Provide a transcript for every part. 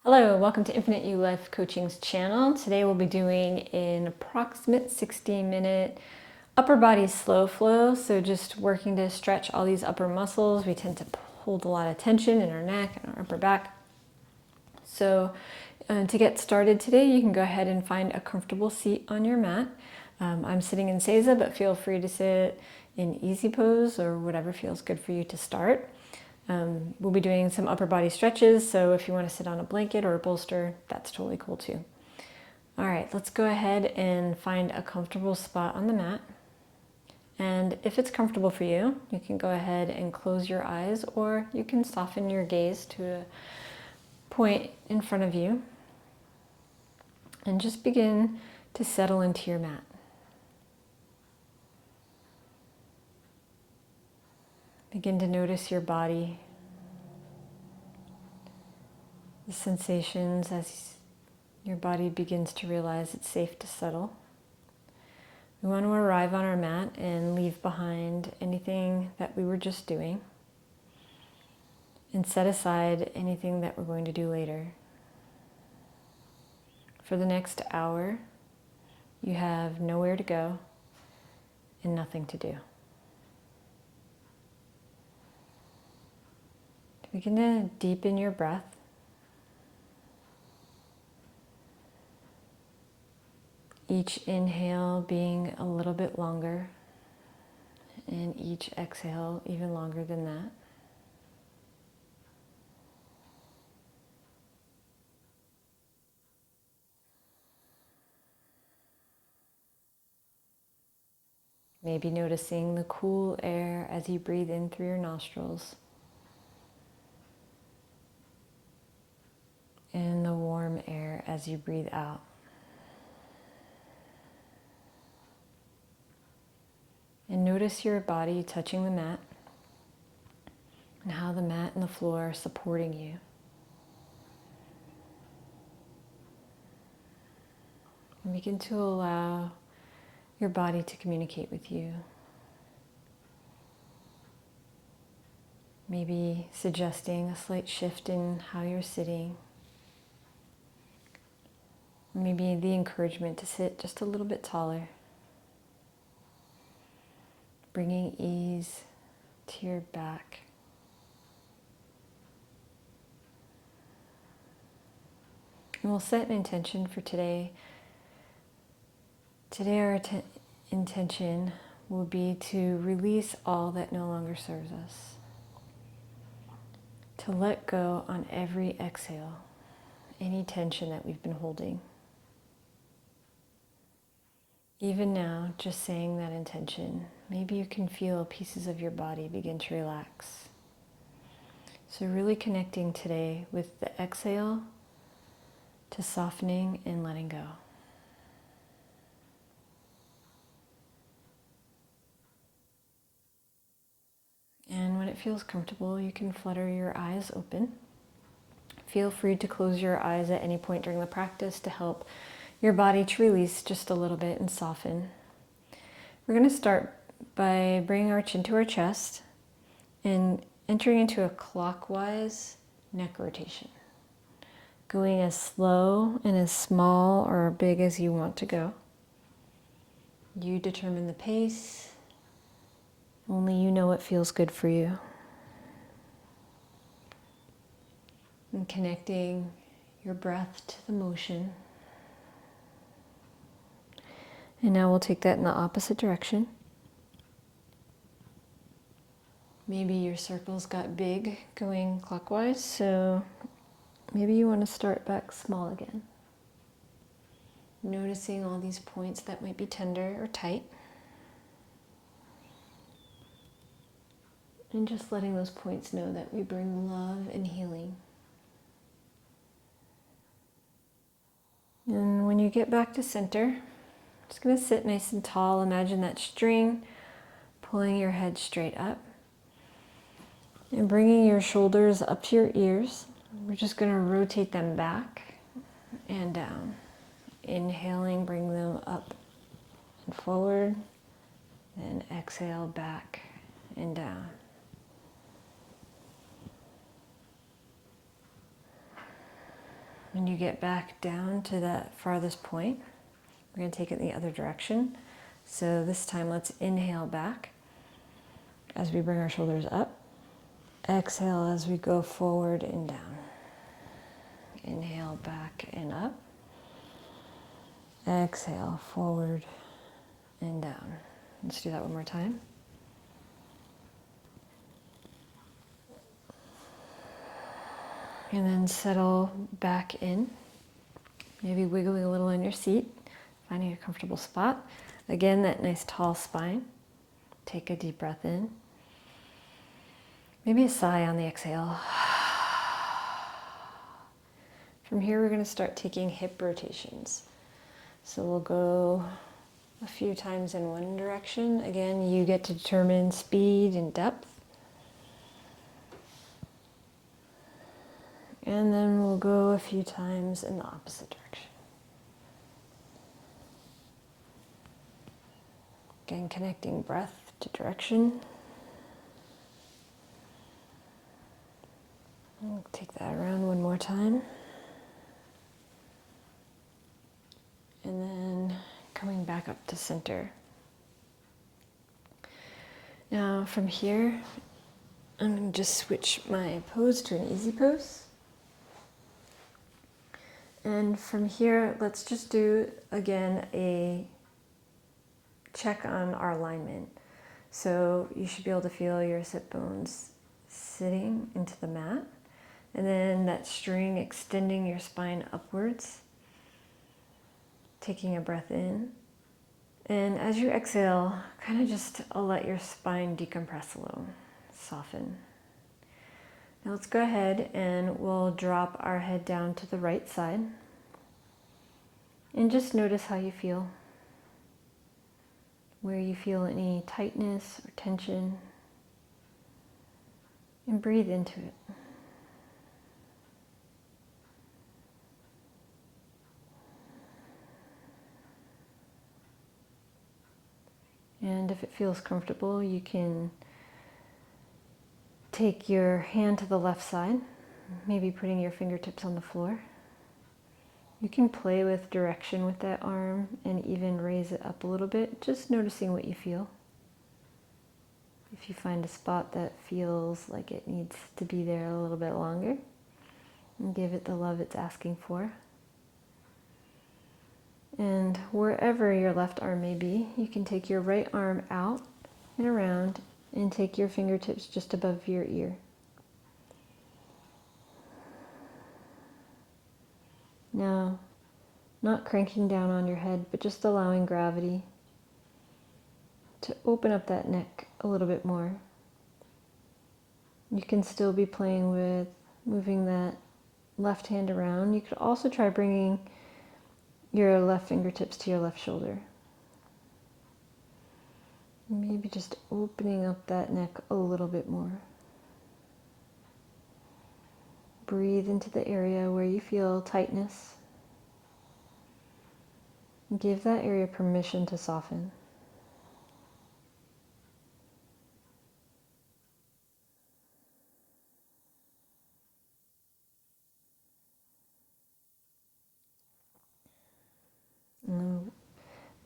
Hello, welcome to Infinite You Life Coaching's channel. Today we'll be doing an approximate 60-minute upper body slow flow. So just working to stretch all these upper muscles. We tend to hold a lot of tension in our neck and our upper back. So to get started today, you can go ahead and find a comfortable seat on your mat. I'm sitting in Seiza, but feel free to sit in easy pose or whatever feels good for you to start. We'll be doing some upper body stretches, so if you want to sit on a blanket or a bolster, that's totally cool too. All right, let's go ahead and find a comfortable spot on the mat. And if it's comfortable for you, you can go ahead and close your eyes, or you can soften your gaze to a point in front of you and just begin to settle into your mat. Begin to notice your body, the sensations as your body begins to realize it's safe to settle. We want to arrive on our mat and leave behind anything that we were just doing and set aside anything that we're going to do later. For the next hour, you have nowhere to go and nothing to do. Begin to deepen your breath. Each inhale being a little bit longer, and each exhale even longer than that. Maybe noticing the cool air as you breathe in through your nostrils, and the warm air as you breathe out. And notice your body touching the mat and how the mat and the floor are supporting you. And begin to allow your body to communicate with you. Maybe suggesting a slight shift in how you're sitting. Maybe the encouragement to sit just a little bit taller. Bringing ease to your back. And we'll set an intention for today. Today our intention will be to release all that no longer serves us. To let go on every exhale, any tension that we've been holding. Even now, just saying that intention, maybe you can feel pieces of your body begin to relax. So really connecting today with the exhale to softening and letting go. And when it feels comfortable, you can flutter your eyes open. Feel free to close your eyes at any point during the practice to help your body to release just a little bit and soften. We're going to start by bringing our chin to our chest and entering into a clockwise neck rotation. Going as slow and as small or big as you want to go. You determine the pace. Only you know what feels good for you. And connecting your breath to the motion. And now we'll take that in the opposite direction. Maybe your circles got big going clockwise, so maybe you want to start back small again. Noticing all these points that might be tender or tight. And just letting those points know that we bring love and healing. And when you get back to center, just going to sit nice and tall. Imagine that string pulling your head straight up. And bringing your shoulders up to your ears. We're just going to rotate them back and down. Inhaling, bring them up and forward. And exhale, back and down. When you get back down to that farthest point, we're going to take it in the other direction. So this time let's inhale back as we bring our shoulders up. Exhale as we go forward and down. Inhale back and up. Exhale forward and down. Let's do that one more time. And then settle back in. Maybe wiggling a little in your seat, finding a comfortable spot. Again, that nice tall spine. Take a deep breath in. Maybe a sigh on the exhale. From here, we're going to start taking hip rotations. So we'll go a few times in one direction. Again, you get to determine speed and depth. And then we'll go a few times in the opposite direction. Again, connecting breath to direction. We'll take that around one more time. And then coming back up to center. Now from here, I'm going to just switch my pose to an easy pose. And from here, let's just do, again, a check on our alignment. So you should be able to feel your sit bones sitting into the mat. And then that string extending your spine upwards. Taking a breath in. And as you exhale, kind of just let your spine decompress a little, soften. Now let's go ahead and we'll drop our head down to the right side. And just notice how you feel. Where you feel any tightness or tension. And breathe into it. And if it feels comfortable, you can take your hand to the left side, maybe putting your fingertips on the floor. You can play with direction with that arm and even raise it up a little bit, just noticing what you feel. If you find a spot that feels like it needs to be there a little bit longer, and give it the love it's asking for. And wherever your left arm may be, you can take your right arm out and around and take your fingertips just above your ear. Now, not cranking down on your head, but just allowing gravity to open up that neck a little bit more. You can still be playing with moving that left hand around. You could also try bringing your left fingertips to your left shoulder. Maybe just opening up that neck a little bit more. Breathe into the area where you feel tightness. Give that area permission to soften.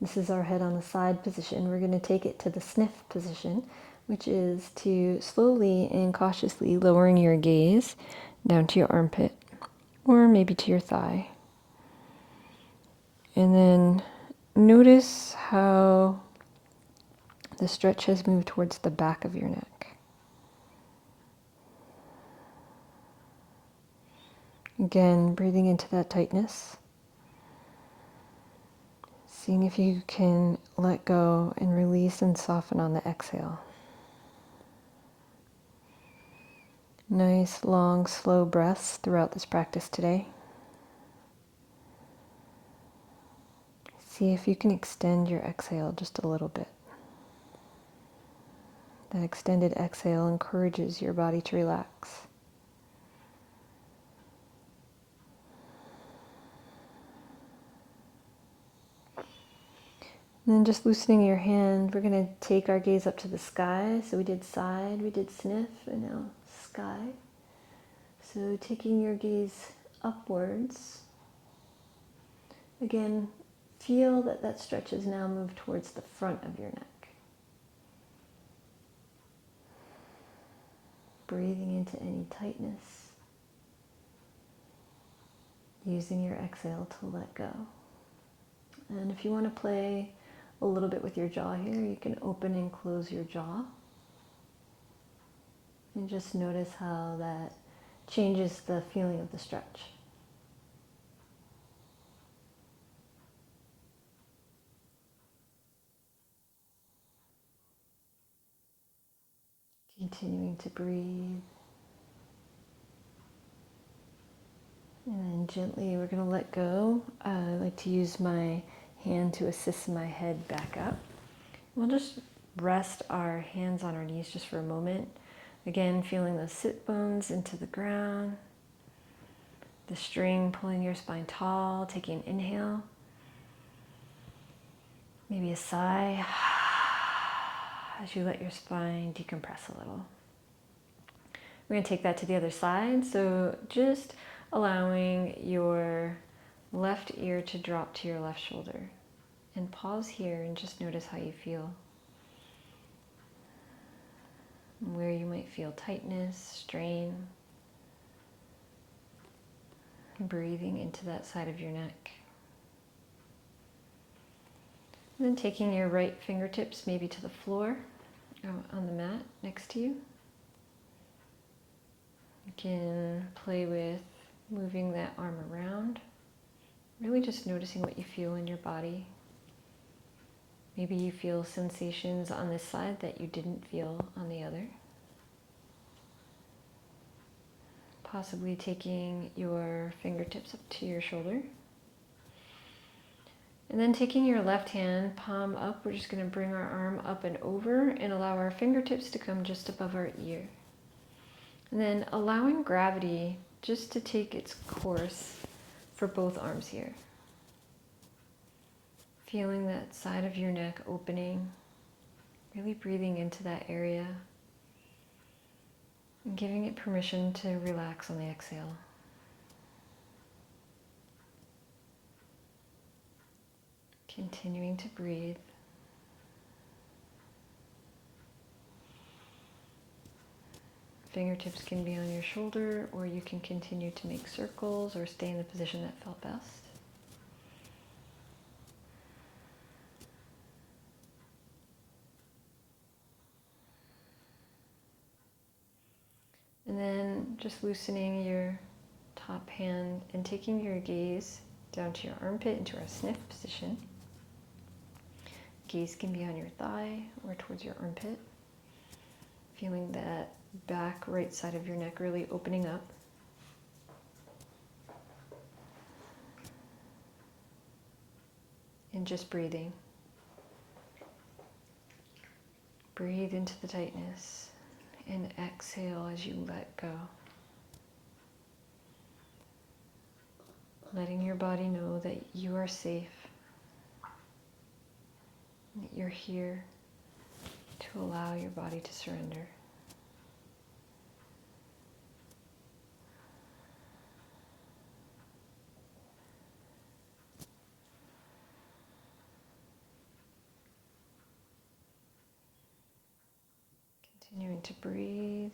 This is our head on the side position. We're going to take it to the sniff position, which is to slowly and cautiously lowering your gaze down to your armpit, or maybe to your thigh. And then notice how the stretch has moved towards the back of your neck. Again, breathing into that tightness. Seeing if you can let go and release and soften on the exhale. Nice, long, slow breaths throughout this practice today. See if you can extend your exhale just a little bit. That extended exhale encourages your body to relax. And then just loosening your hand, we're going to take our gaze up to the sky. So we did side, we did sniff, and now sky. So taking your gaze upwards. Again, feel that that stretch has now moved towards the front of your neck. Breathing into any tightness. Using your exhale to let go. And if you want to play a little bit with your jaw here, you can open and close your jaw. And just notice how that changes the feeling of the stretch. Continuing to breathe. And then gently we're going to let go. I like to use my hand to assist my head back up. We'll just rest our hands on our knees just for a moment. Again, feeling those sit bones into the ground. The string pulling your spine tall, taking an inhale. Maybe a sigh as you let your spine decompress a little. We're going to take that to the other side. So just allowing your left ear to drop to your left shoulder. And pause here and just notice how you feel. Where you might feel tightness, strain. Breathing into that side of your neck. And then taking your right fingertips maybe to the floor on the mat next to you. You can play with moving that arm around. Really just noticing what you feel in your body. Maybe you feel sensations on this side that you didn't feel on the other. Possibly taking your fingertips up to your shoulder. And then taking your left hand, palm up, we're just going to bring our arm up and over and allow our fingertips to come just above our ear. And then allowing gravity just to take its course for both arms here. Feeling that side of your neck opening, really breathing into that area and giving it permission to relax on the exhale. Continuing to breathe. Fingertips can be on your shoulder, or you can continue to make circles or stay in the position that felt best. And then just loosening your top hand and taking your gaze down to your armpit into our sniff position. Gaze can be on your thigh or towards your armpit. Feeling that back right side of your neck really opening up. And just breathing. Breathe into the tightness and exhale as you let go. Letting your body know that you are safe. That you're here to allow your body to surrender. Continuing to breathe.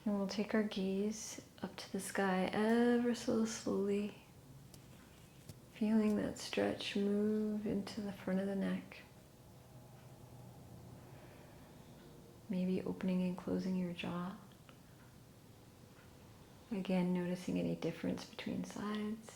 And we'll take our gaze up to the sky ever so slowly. Feeling that stretch move into the front of the neck. Maybe opening and closing your jaw. Again, noticing any difference between sides.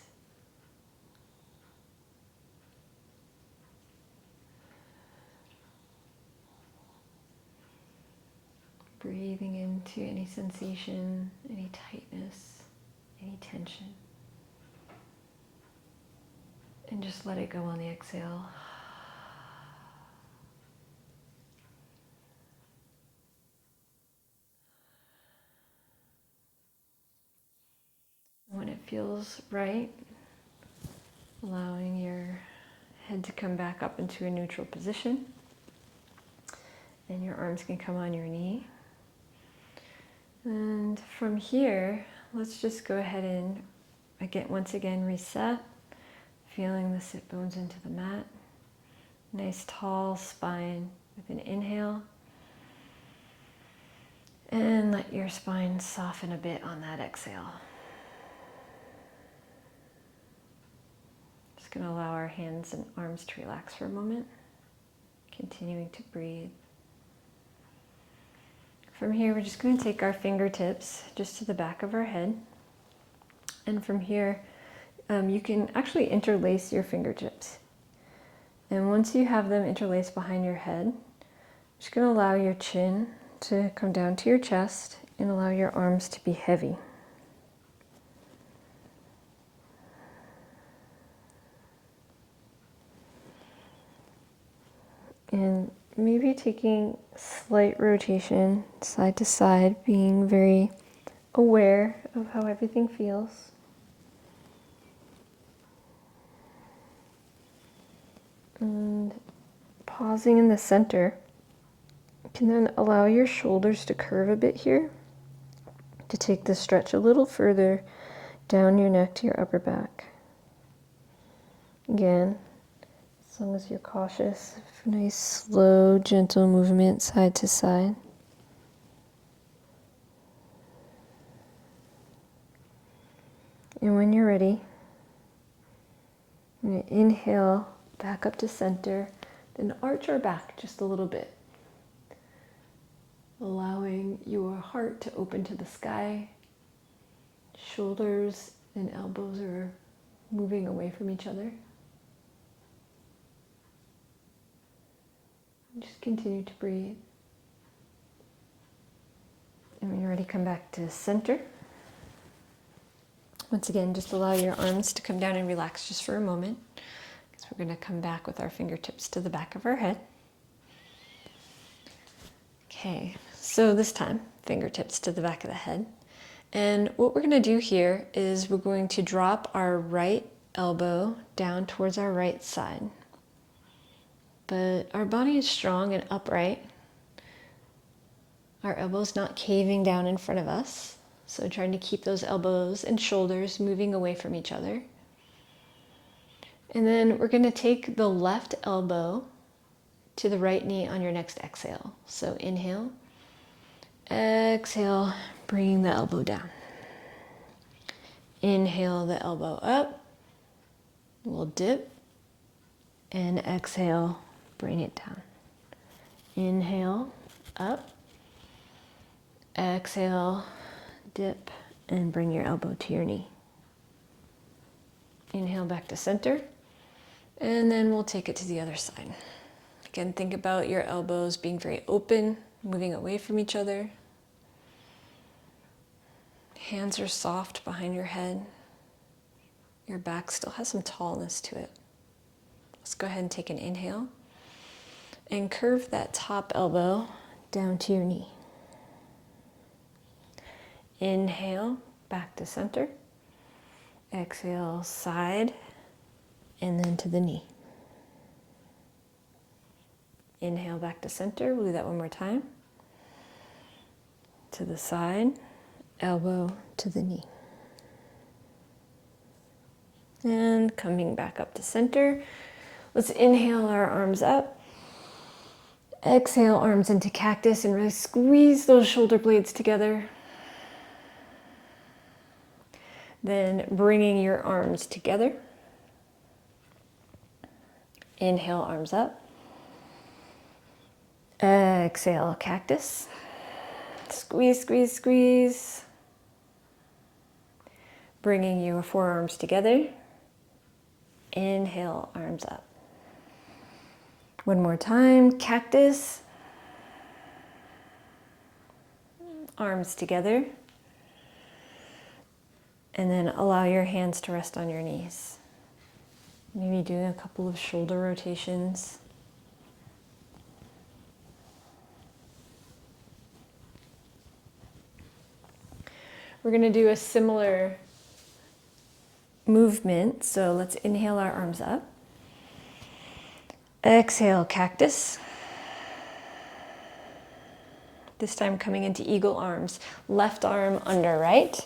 Breathing into any sensation, any tightness, any tension. And just let it go on the exhale. When it feels right, allowing your head to come back up into a neutral position. And your arms can come on your knee. And from here, let's just go ahead and once again reset, feeling the sit bones into the mat. Nice tall spine with an inhale. And let your spine soften a bit on that exhale. Just going to allow our hands and arms to relax for a moment. Continuing to breathe. From here, we're just going to take our fingertips just to the back of our head. And from here, you can actually interlace your fingertips. And once you have them interlaced behind your head, just going to allow your chin to come down to your chest and allow your arms to be heavy. And maybe taking slight rotation side to side, being very aware of how everything feels. And pausing in the center, you can then allow your shoulders to curve a bit here to take the stretch a little further down your neck to your upper back. Again, as long as you're cautious, nice, slow, gentle movement side to side. And when you're ready, I'm going to inhale back up to center, then arch our back just a little bit, allowing your heart to open to the sky. Shoulders and elbows are moving away from each other. Just continue to breathe. And when you're ready, come back to center. Once again, just allow your arms to come down and relax just for a moment, because we're going to come back with our fingertips to the back of our head. Okay, so this time, fingertips to the back of the head. And what we're going to do here is we're going to drop our right elbow down towards our right side. But our body is strong and upright. Our elbow's not caving down in front of us. So trying to keep those elbows and shoulders moving away from each other. And then we're going to take the left elbow to the right knee on your next exhale. So inhale, exhale, bringing the elbow down. Inhale the elbow up. We'll dip. And exhale, bring it down. Inhale, up. Exhale, dip, and bring your elbow to your knee. Inhale back to center, and then we'll take it to the other side. Again, think about your elbows being very open, moving away from each other. Hands are soft behind your head. Your back still has some tallness to it. Let's go ahead and take an inhale and curve that top elbow down to your knee. Inhale, back to center. Exhale, side, and then to the knee. Inhale, back to center. We'll do that one more time. To the side, elbow to the knee. And coming back up to center. Let's inhale our arms up. Exhale, arms into cactus, and really squeeze those shoulder blades together. Then bringing your arms together. Inhale, arms up. Exhale, cactus. Squeeze, squeeze, squeeze. Bringing your forearms together. Inhale, arms up. One more time, cactus. Arms together. And then allow your hands to rest on your knees. Maybe doing a couple of shoulder rotations. We're going to do a similar movement. So let's inhale our arms up. Exhale, cactus. This time coming into eagle arms. Left arm under right.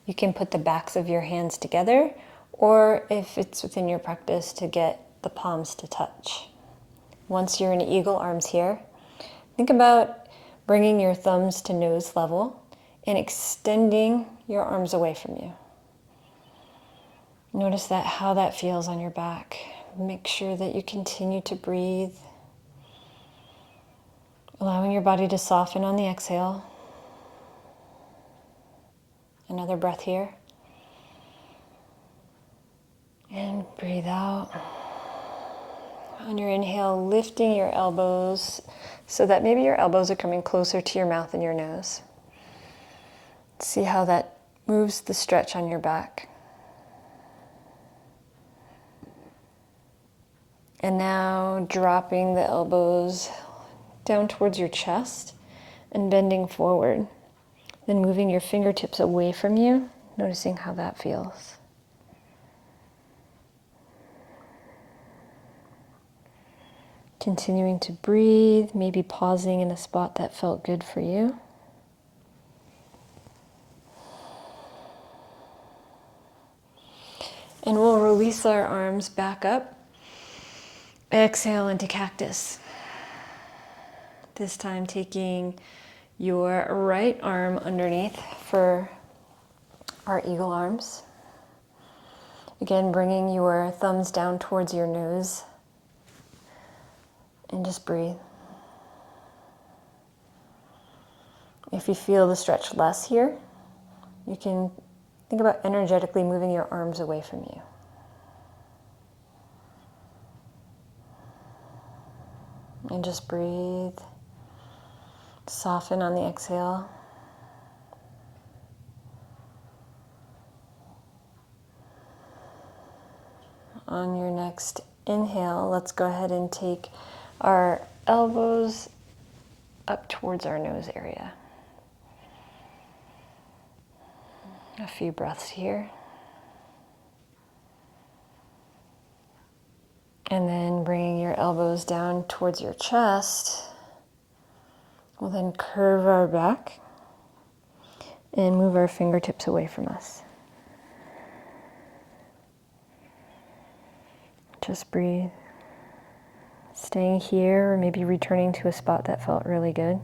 You can put the backs of your hands together, or if it's within your practice, to get the palms to touch. Once you're in eagle arms here, think about bringing your thumbs to nose level and extending your arms away from you. Notice how that feels on your back. Make sure that you continue to breathe, allowing your body to soften on the exhale. Another breath here. And breathe out. On your inhale, lifting your elbows so that maybe your elbows are coming closer to your mouth and your nose. See how that moves the stretch on your back. And now dropping the elbows down towards your chest and bending forward. Then moving your fingertips away from you, noticing how that feels. Continuing to breathe, maybe pausing in a spot that felt good for you. And we'll release our arms back up. Exhale into cactus. This time taking your right arm underneath for our eagle arms. Again, bringing your thumbs down towards your nose. And just breathe. If you feel the stretch less here, you can think about energetically moving your arms away from you. And just breathe. Soften on the exhale. On your next inhale, let's go ahead and take our elbows up towards our nose area. A few breaths here. And then bringing your elbows down towards your chest. We'll then curve our back and move our fingertips away from us. Just breathe. Staying here, or maybe returning to a spot that felt really good.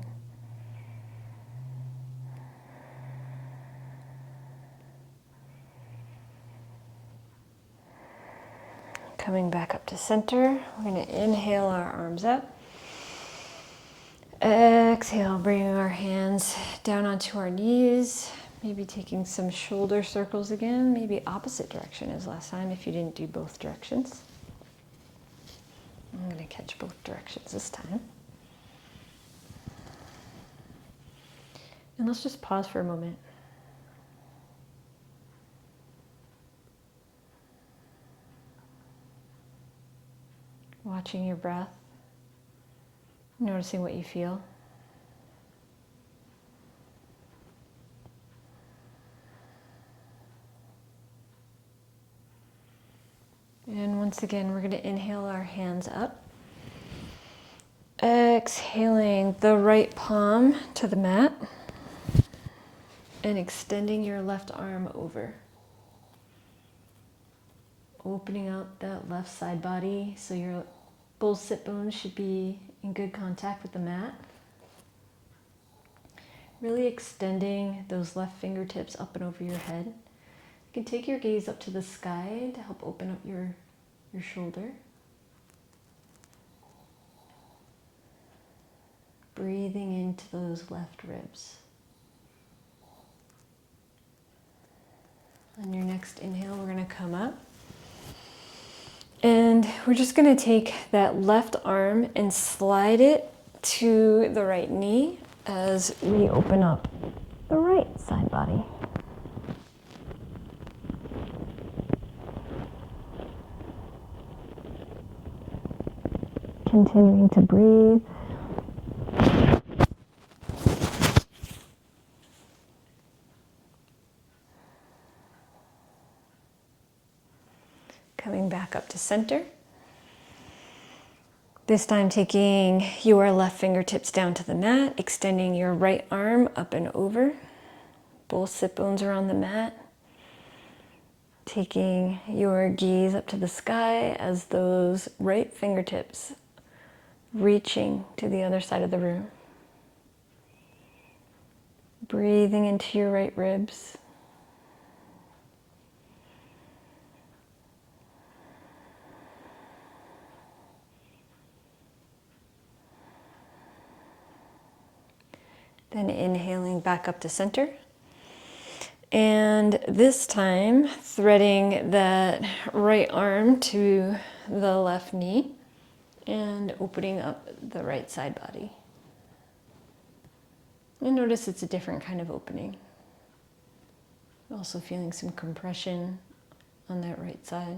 Coming back up to center, we're going to inhale our arms up. Exhale, bringing our hands down onto our knees. Maybe taking some shoulder circles again, maybe opposite direction as last time if you didn't do both directions. I'm going to catch both directions this time. And let's just pause for a moment. Watching your breath, noticing what you feel. And once again, we're going to inhale our hands up. Exhaling the right palm to the mat. And extending your left arm over. Opening up that left side body so your both sit bones should be in good contact with the mat. Really extending those left fingertips up and over your head. You can take your gaze up to the sky to help open up your shoulder. Breathing into those left ribs. On your next inhale, we're going to come up. And we're just going to take that left arm and slide it to the right knee as we open up the right side body. Continuing to breathe. Coming back up to center. This time taking your left fingertips down to the mat, extending your right arm up and over. Both sit bones are on the mat. Taking your gaze up to the sky as those right fingertips reaching to the other side of the room. Breathing into your right ribs. Then inhaling back up to center. And this time, threading that right arm to the left knee and opening up the right side body. And notice it's a different kind of opening. Also feeling some compression on that right side.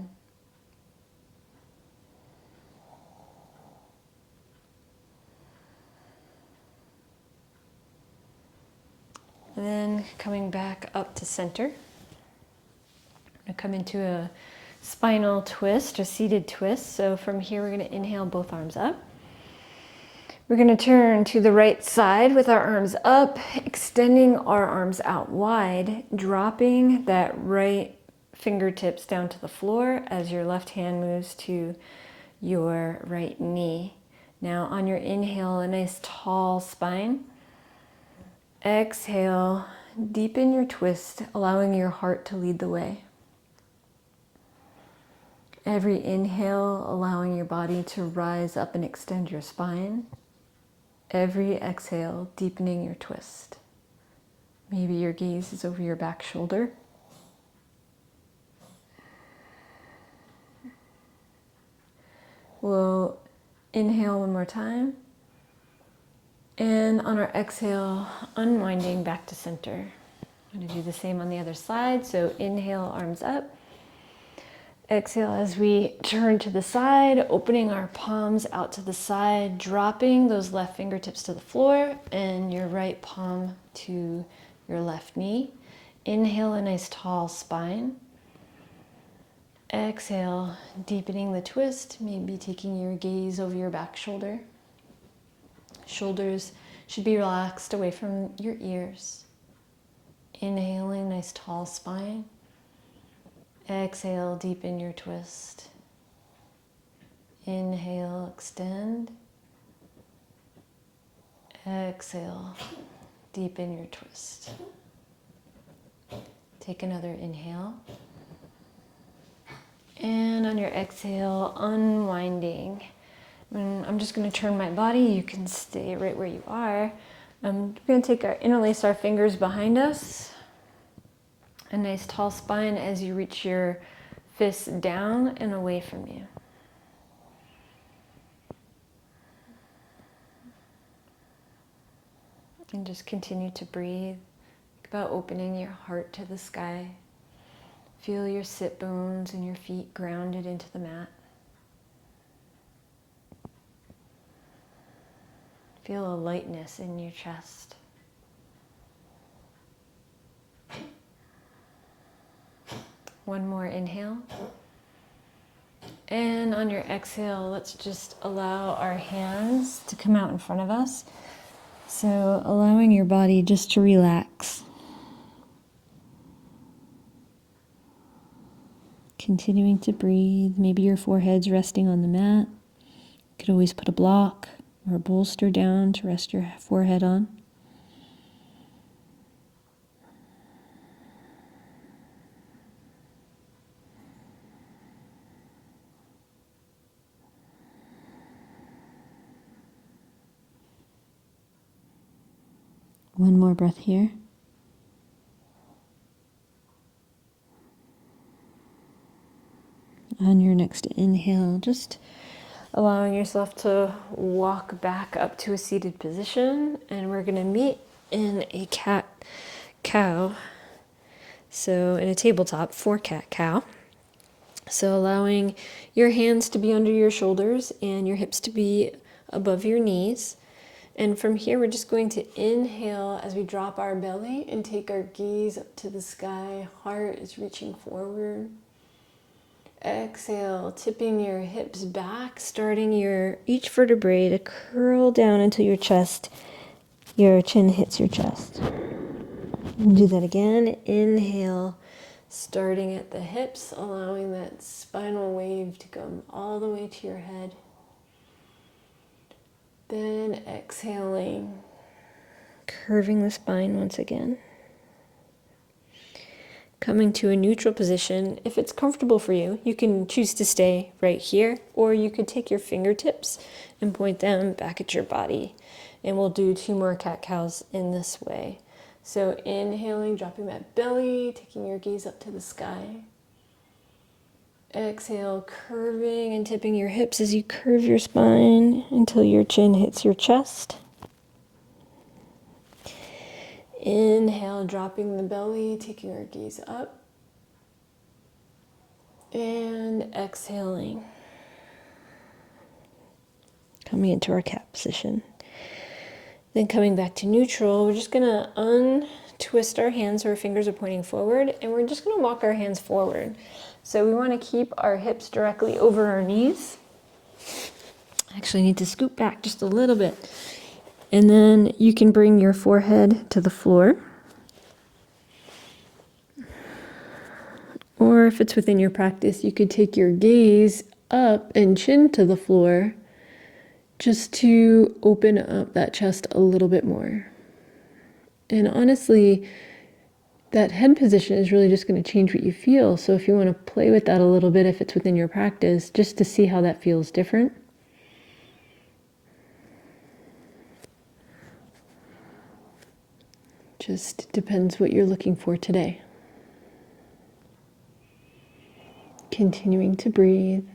And then coming back up to center. I'm going to come into a spinal twist, a seated twist. So from here, we're going to inhale both arms up. We're going to turn to the right side with our arms up, extending our arms out wide, dropping that right fingertips down to the floor as your left hand moves to your right knee. Now on your inhale, a nice tall spine. Exhale, deepen your twist, allowing your heart to lead the way. Every inhale, allowing your body to rise up and extend your spine. Every exhale, deepening your twist. Maybe your gaze is over your back shoulder. We'll inhale one more time. And on our exhale, unwinding back to center. I'm going to do the same on the other side. So inhale, arms up. Exhale as we turn to the side, opening our palms out to the side, dropping those left fingertips to the floor and your right palm to your left knee. Inhale, a nice tall spine. Exhale, deepening the twist, maybe taking your gaze over your back shoulder. Shoulders should be relaxed away from your ears. Inhaling, nice tall spine. Exhale, deepen your twist. Inhale, extend. Exhale, deepen your twist. Take another inhale. And on your exhale, unwinding. I'm just going to turn my body. You can stay right where you are. We're going to interlace our fingers behind us. A nice tall spine as you reach your fists down and away from you. And just continue to breathe. Think about opening your heart to the sky. Feel your sit bones and your feet grounded into the mat. Feel a lightness in your chest. One more inhale. And on your exhale, let's just allow our hands to come out in front of us. So allowing your body just to relax. Continuing to breathe. Maybe your forehead's resting on the mat. You could always put a block or a bolster down to rest your forehead on. One more breath here. On your next inhale, just allowing yourself to walk back up to a seated position, and we're going to meet in a cat-cow. So in a tabletop for cat-cow. So allowing your hands to be under your shoulders and your hips to be above your knees. And from here, we're just going to inhale as we drop our belly and take our gaze up to the sky. Heart is reaching forward. Exhale, tipping your hips back, starting each vertebrae to curl down into your chest. Your chin hits your chest. And do that again. Inhale, Starting at the hips, allowing that spinal wave to come all the way to your head. Then exhaling, curving the spine once again. Coming to a neutral position. If it's comfortable for you, you can choose to stay right here, or you could take your fingertips and point them back at your body. And we'll do 2 more cat-cows in this way. So inhaling, dropping that belly, taking your gaze up to the sky. Exhale, curving and tipping your hips as you curve your spine until your chin hits your chest. Inhale, dropping the belly, taking our gaze up. And exhaling. Coming into our cat position. Then coming back to neutral, we're just gonna untwist our hands so our fingers are pointing forward, and we're just gonna walk our hands forward. So we wanna keep our hips directly over our knees. I actually need to scoot back just a little bit. And then you can bring your forehead to the floor. Or if it's within your practice, you could take your gaze up and chin to the floor just to open up that chest a little bit more. And honestly, that head position is really just going to change what you feel. So if you want to play with that a little bit, if it's within your practice, just to see how that feels different. Just depends what you're looking for today. Continuing to breathe.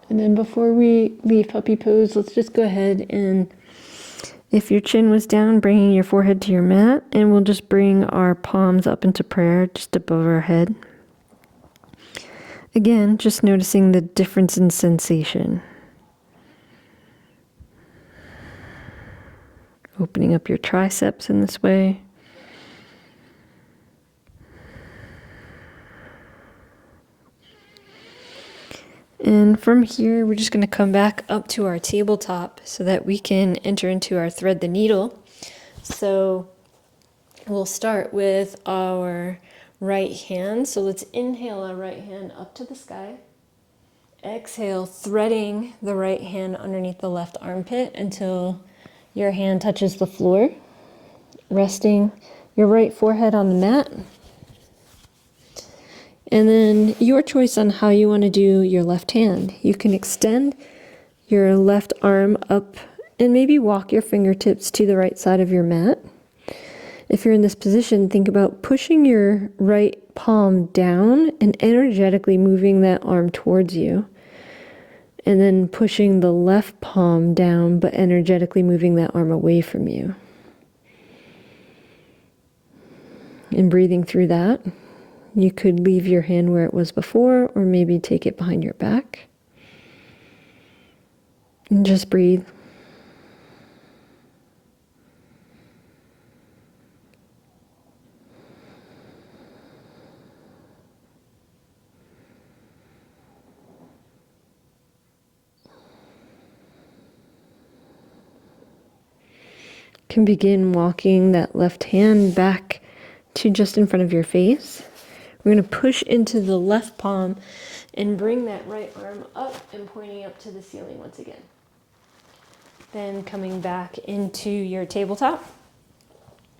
And then before we leave puppy pose, let's just go ahead and, if your chin was down, bringing your forehead to your mat, and we'll just bring our palms up into prayer just above our head. Again, just noticing the difference in sensation. Opening up your triceps in this way. And from here, we're just going to come back up to our tabletop so that we can enter into our thread the needle. So we'll start with our right hand. So let's inhale our right hand up to the sky. Exhale, threading the right hand underneath the left armpit until your hand touches the floor. Resting your right forehead on the mat. And then your choice on how you want to do your left hand. You can extend your left arm up and maybe walk your fingertips to the right side of your mat. If you're in this position, think about pushing your right palm down and energetically moving that arm towards you. And then pushing the left palm down, but energetically moving that arm away from you. And breathing through that. You could leave your hand where it was before, or maybe take it behind your back. And just breathe. Can begin walking that left hand back to just in front of your face. We're going to push into the left palm and bring that right arm up and pointing up to the ceiling once again. Then coming back into your tabletop.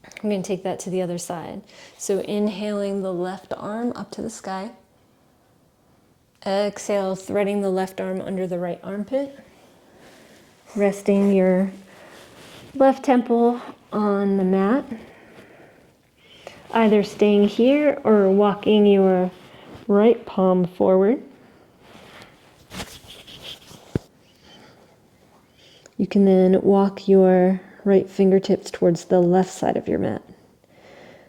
I'm going to take that to the other side. So inhaling the left arm up to the sky. Exhale, threading the left arm under the right armpit. Resting your left temple on the mat. Either staying here or walking your right palm forward. You can then walk your right fingertips towards the left side of your mat.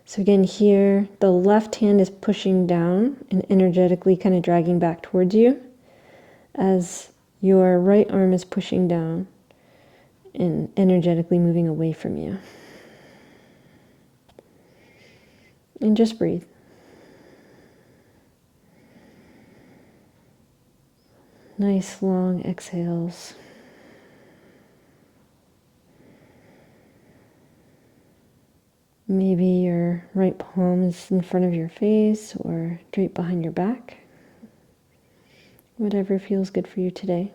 So again here, the left hand is pushing down and energetically kind of dragging back towards you as your right arm is pushing down and energetically moving away from you. And just breathe. Nice long exhales. Maybe your right palm is in front of your face or draped behind your back. Whatever feels good for you today.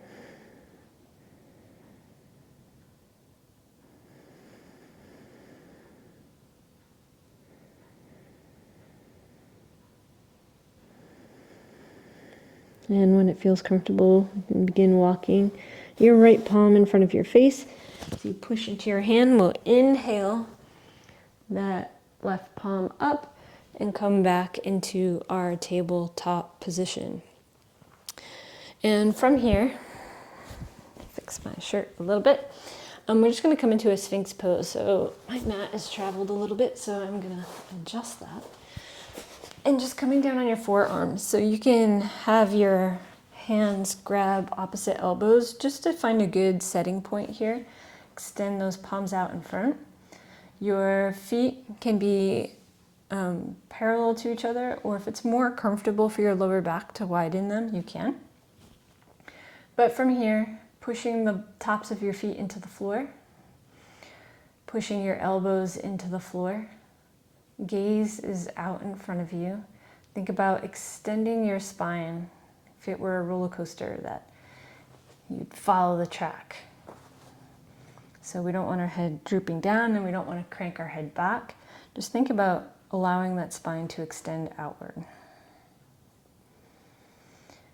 And when it feels comfortable, you can begin walking your right palm in front of your face. So you push into your hand, we'll inhale that left palm up and come back into our tabletop position. And from here, fix my shirt a little bit. We're just going to come into a Sphinx pose. So my mat has traveled a little bit, so I'm going to adjust that. And just coming down on your forearms. So you can have your hands grab opposite elbows just to find a good setting point here. Extend those palms out in front. Your feet can be parallel to each other, or if it's more comfortable for your lower back to widen them, you can. But from here, pushing the tops of your feet into the floor, pushing your elbows into the floor. Gaze is out in front of you. Think about extending your spine. If it were a roller coaster, that you'd follow the track. So we don't want our head drooping down and we don't want to crank our head back. Just think about allowing that spine to extend outward.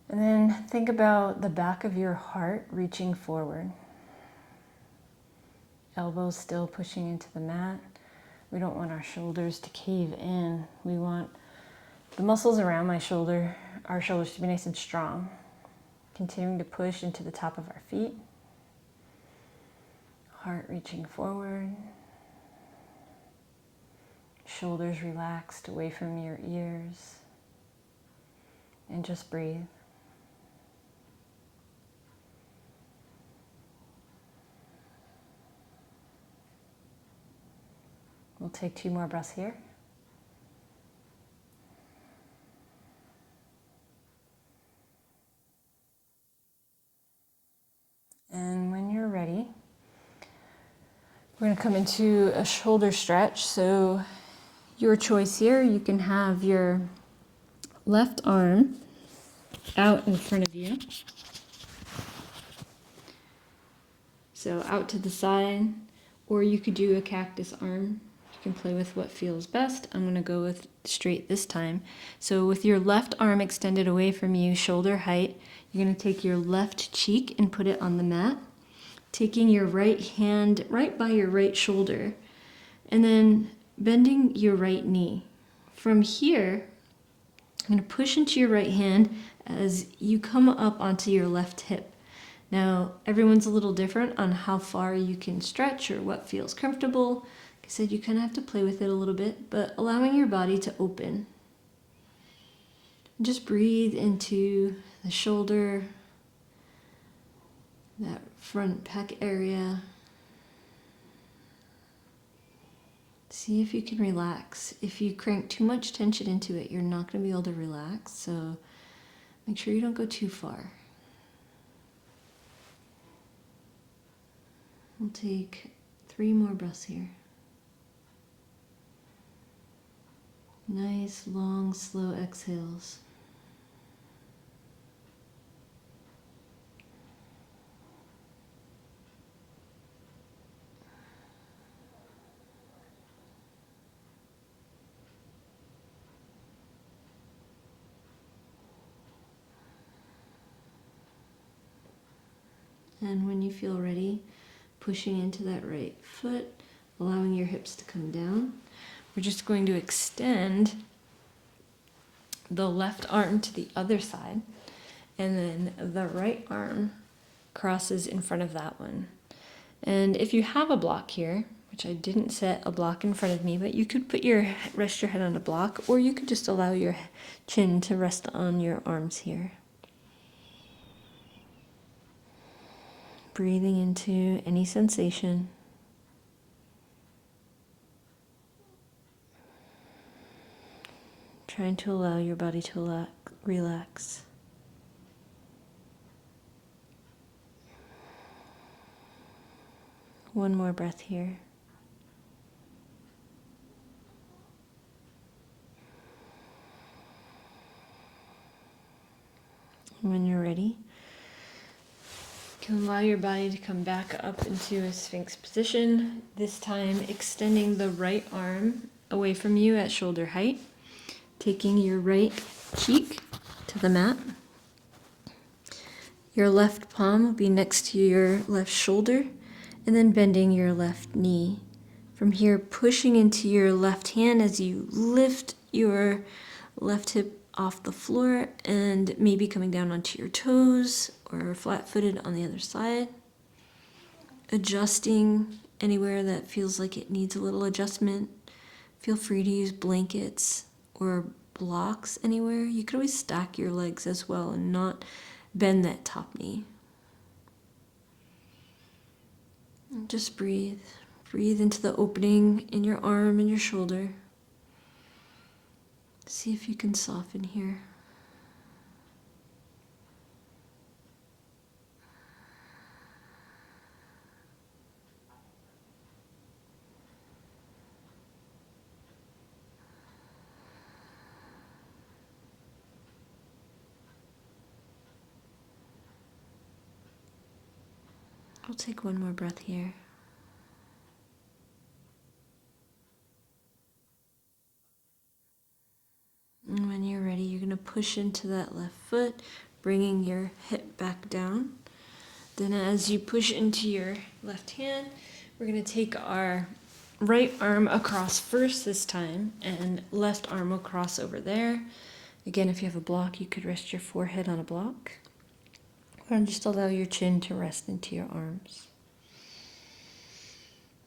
And then think about the back of your heart reaching forward. Elbows still pushing into the mat. We don't want our shoulders to cave in. We want the muscles around our shoulders to be nice and strong. Continuing to push into the top of our feet. Heart reaching forward. Shoulders relaxed away from your ears. And just breathe. We'll take 2 more breaths here. And when you're ready, we're going to come into a shoulder stretch. So your choice here, you can have your left arm out in front of you. So out to the side, or you could do a cactus arm. You can play with what feels best. I'm going to go with straight this time. So with your left arm extended away from you, shoulder height, you're going to take your left cheek and put it on the mat, taking your right hand right by your right shoulder, and then bending your right knee. From here, I'm going to push into your right hand as you come up onto your left hip. Now, everyone's a little different on how far you can stretch or what feels comfortable. Like I said, you kind of have to play with it a little bit, but allowing your body to open. Just breathe into the shoulder, that front pec area. See if you can relax. If you crank too much tension into it, you're not going to be able to relax, so make sure you don't go too far. We'll take 3 more breaths here. Nice, long, slow exhales. And when you feel ready, pushing into that right foot, allowing your hips to come down. We're just going to extend the left arm to the other side, and then the right arm crosses in front of that one. And if you have a block here, which I didn't set a block in front of me, but you could rest your head on a block, or you could just allow your chin to rest on your arms here. Breathing into any sensation. Trying to allow your body to relax. One more breath here. When you're ready, you can allow your body to come back up into a Sphinx position, this time extending the right arm away from you at shoulder height, taking your right cheek to the mat. Your left palm will be next to your left shoulder, and then bending your left knee. From here, pushing into your left hand as you lift your left hip off the floor and maybe coming down onto your toes or flat-footed on the other side. Adjusting anywhere that feels like it needs a little adjustment. Feel free to use blankets or blocks anywhere. You could always stack your legs as well and not bend that top knee. And just breathe. Breathe into the opening in your arm and your shoulder. See if you can soften here. I'll take one more breath here. And when you're ready, you're going to push into that left foot, bringing your hip back down. Then as you push into your left hand, we're going to take our right arm across first this time, and left arm across over there. Again, if you have a block, you could rest your forehead on a block. Or just allow your chin to rest into your arms.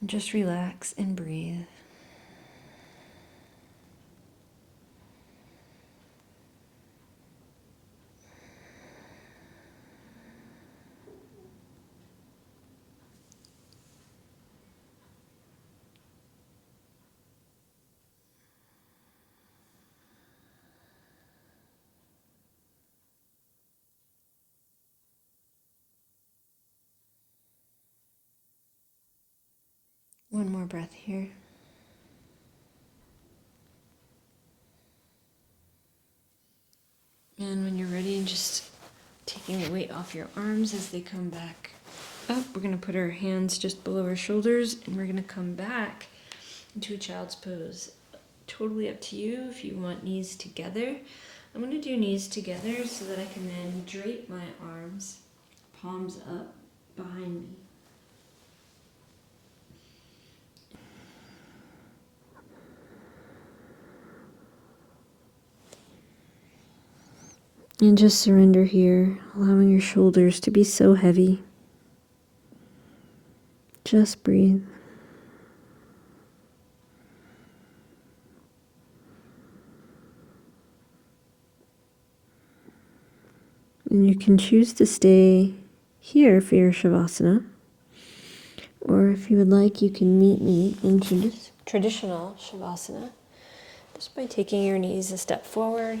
And just relax and breathe. One more breath here. And when you're ready, just taking the weight off your arms as they come back up. We're going to put our hands just below our shoulders, and we're going to come back into a child's pose. Totally up to you if you want knees together. I'm going to do knees together so that I can then drape my arms, palms up behind me. And just surrender here, allowing your shoulders to be so heavy. Just breathe. And you can choose to stay here for your Shavasana. Or if you would like, you can meet me in traditional Shavasana just by taking your knees a step forward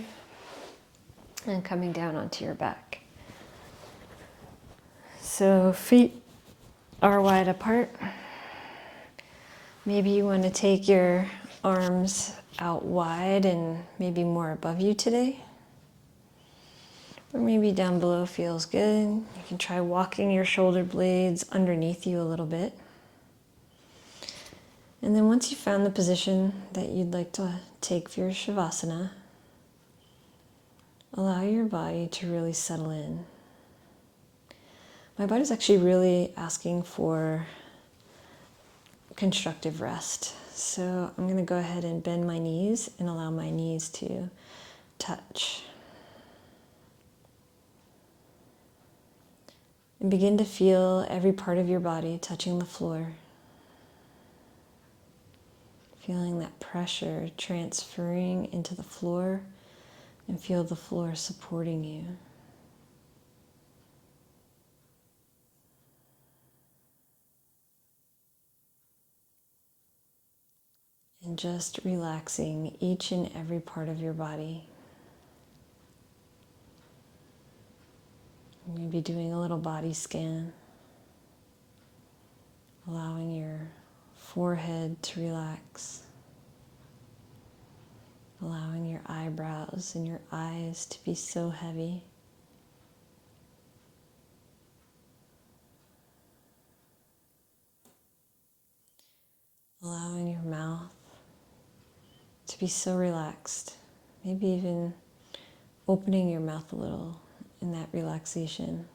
and coming down onto your back. So feet are wide apart. Maybe you want to take your arms out wide and maybe more above you today. Or maybe down below feels good. You can try walking your shoulder blades underneath you a little bit. And then once you've found the position that you'd like to take for your Shavasana, allow your body to really settle in. My body's actually really asking for constructive rest. So I'm going to go ahead and bend my knees and allow my knees to touch. And begin to feel every part of your body touching the floor. Feeling that pressure transferring into the floor, and feel the floor supporting you. And just relaxing each and every part of your body. Maybe doing a little body scan. allowing your forehead to relax, allowing your eyebrows and your eyes to be so heavy. Allowing your mouth to be so relaxed, maybe even opening your mouth a little in that relaxation,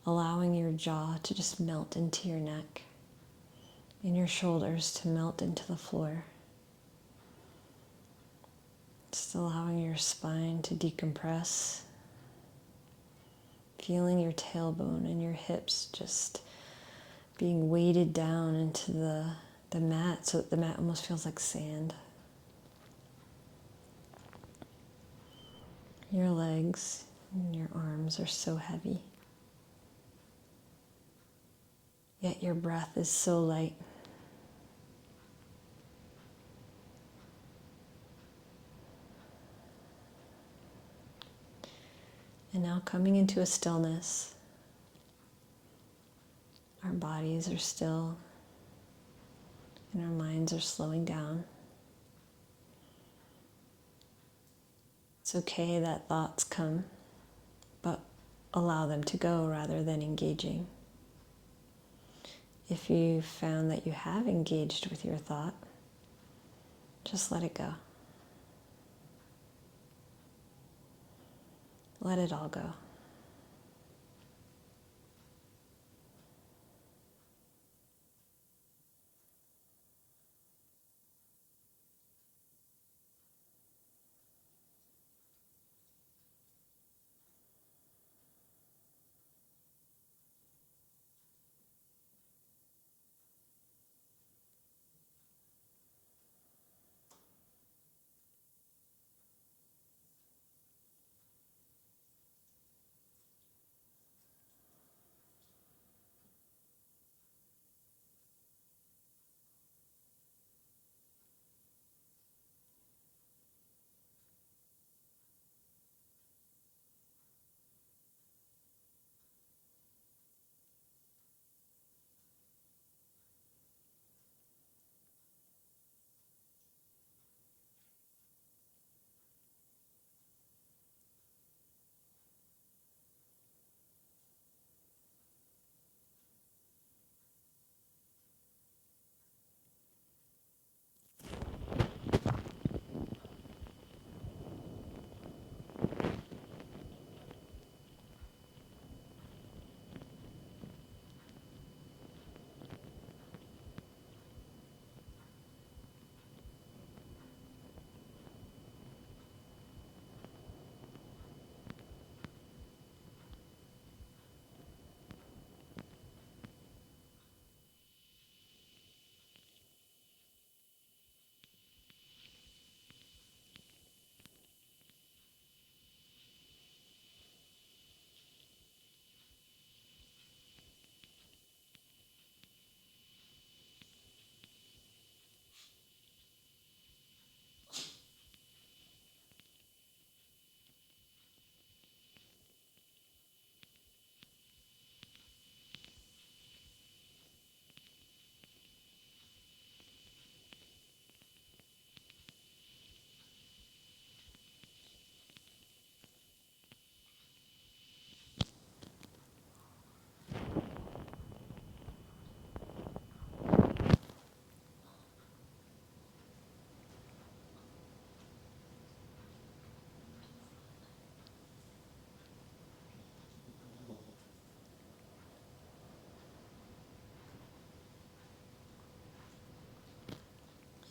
allowing your jaw to just melt into your neck and your shoulders to melt into the floor. Just allowing your spine to decompress, feeling your tailbone and your hips just being weighted down into the mat so that the mat almost feels like sand. Your legs and your arms are so heavy, yet your breath is so light. And now coming into a stillness, our bodies are still and our minds are slowing down. It's okay that thoughts come, but allow them to go rather than engaging. If you found that you have engaged with your thought, just let it go. Let it all go.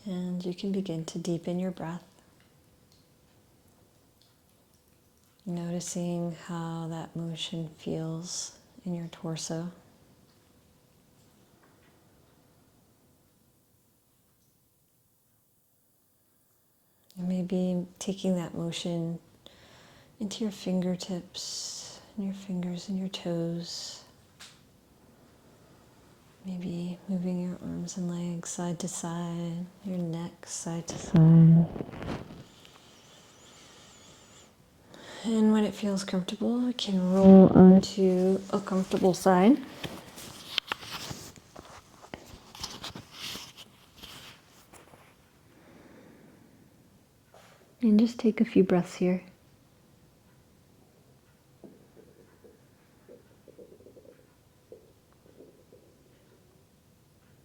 And you can begin to deepen your breath, noticing how that motion feels in your torso. And maybe taking that motion into your fingertips and your fingers and your toes. Maybe moving your arms and legs side to side, your neck side to side. And when it feels comfortable, you can roll onto a comfortable side. And just take a few breaths here.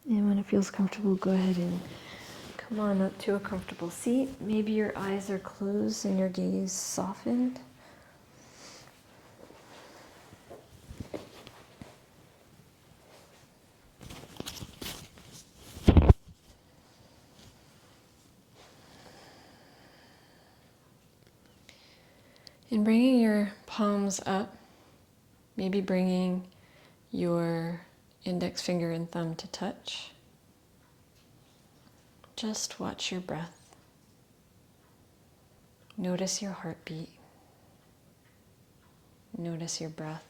And when it feels comfortable, go ahead and come on up to a comfortable seat. Maybe your eyes are closed and your gaze softened. And bringing your palms up, maybe bringing your index finger and thumb to touch. Just watch your breath. Notice your heartbeat. Notice your breath.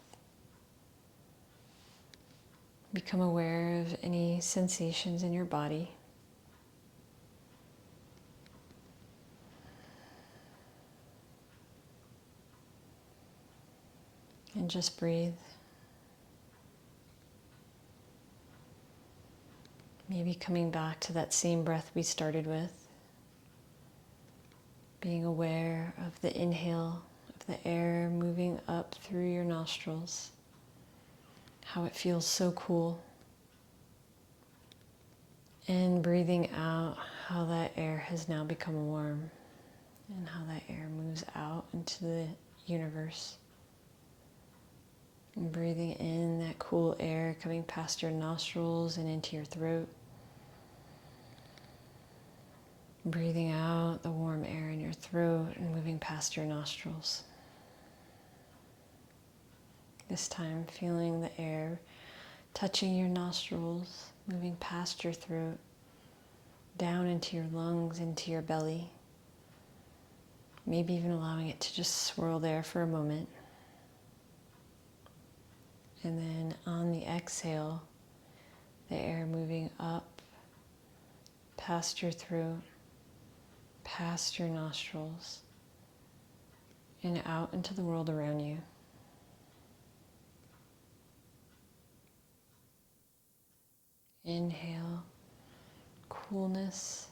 Become aware of any sensations in your body. And just breathe. Maybe coming back to that same breath we started with. Being aware of the inhale of the air moving up through your nostrils. How it feels so cool. And breathing out how that air has now become warm. And how that air moves out into the universe. And breathing in that cool air coming past your nostrils and into your throat. Breathing out the warm air in your throat and moving past your nostrils. This time feeling the air touching your nostrils, moving past your throat, down into your lungs, into your belly. Maybe even allowing it to just swirl there for a moment. And then on the exhale, the air moving up, past your throat, past your nostrils, and out into the world around you. Inhale, coolness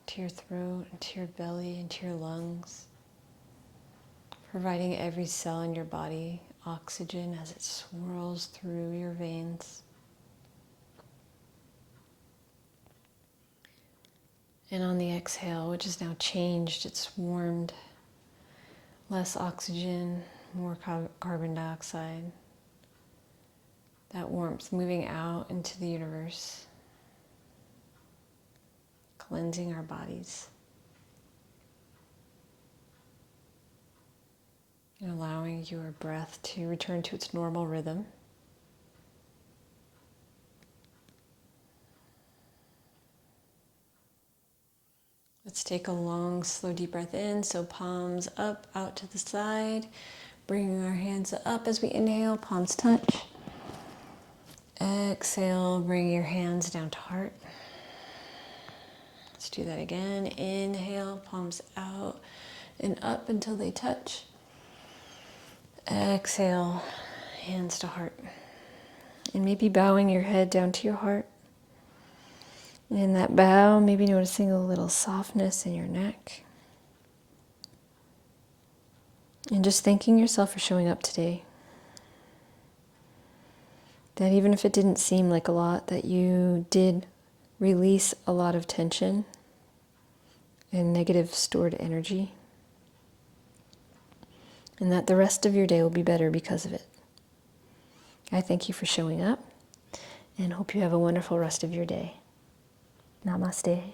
to your throat, into your belly, into your lungs, providing every cell in your body oxygen as it swirls through your veins. And on the exhale, which is now changed, it's warmed, less oxygen, more carbon dioxide. That warmth moving out into the universe, cleansing our bodies. And allowing your breath to return to its normal rhythm. Let's take a long, slow, deep breath in. So palms up, out to the side. Bringing our hands up as we inhale, palms touch. Exhale, bring your hands down to heart. Let's do that again. Inhale, palms out and up until they touch. Exhale, hands to heart. And maybe bowing your head down to your heart. And in that bow, maybe noticing a little softness in your neck. And just thanking yourself for showing up today. That even if it didn't seem like a lot, that you did release a lot of tension and negative stored energy. And that the rest of your day will be better because of it. I thank you for showing up and hope you have a wonderful rest of your day. Namaste.